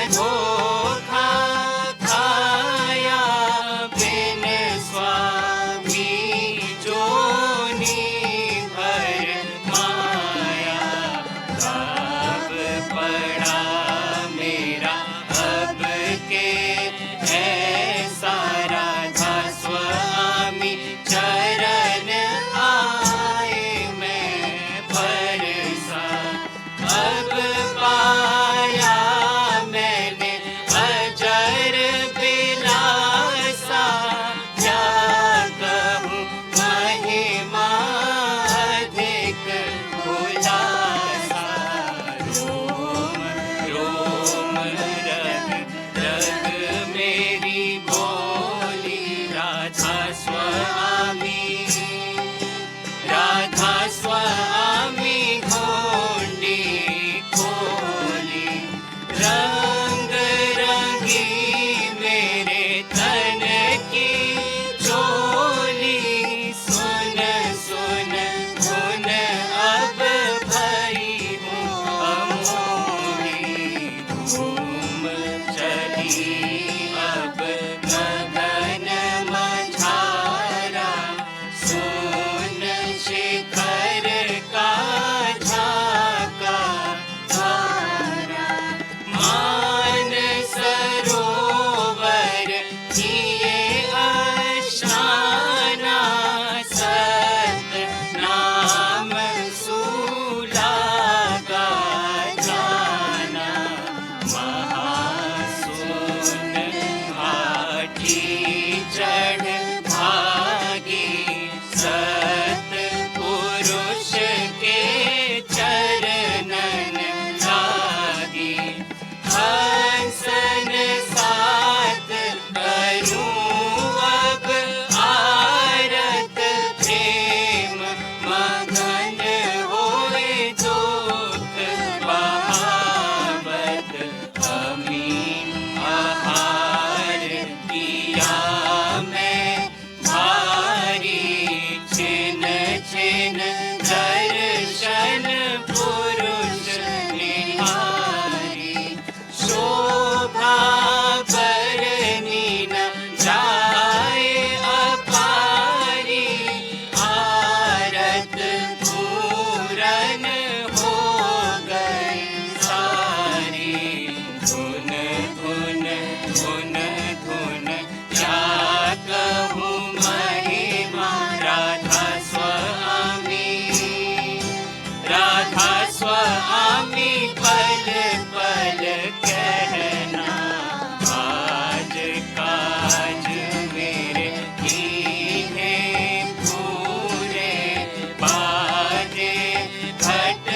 धोखा खाया बिन स्वामी जोनी भर माया। ताप पड़ा मेरा अब के ऐसा राधा स्वामी चरण आए मैं परसा। अब पाया मैंने अजर बिलासा, क्या कहूँ महिमा अधिक खुलासा। रोम रोम रग रग मेरी बोली राधा स्वामी। राधा स्वामी घोंडी खोली, रंग रंगी मेरे तन की चोली। सुन सुन धुन अब भई हूँ अमोली। धूम चली अब गगन मझारा, सोन शिखर का झाका द्वारा। मान सरोवर किए अशाना, सत नाम सुलागा जाना। महासुन घाटी चढ़ भागी, सत पुरुष के चरणन लागी। हंसन साथ करूं अब आरत, प्रेम मगन होए दुख बहावत। अमी आहार किया मैं भारी, छिन छिन दर्शन पुरुष निहारी। शोभा बरनी न जाए अपारी, आरत पूरन हो गई सारी। धुन धुन धुन धुन क्या कहूँ महिमा राधा स्वामी। राधा स्वामी पल पल कहना, आज काज मेरे कीन्हे पूरे। बाजे घट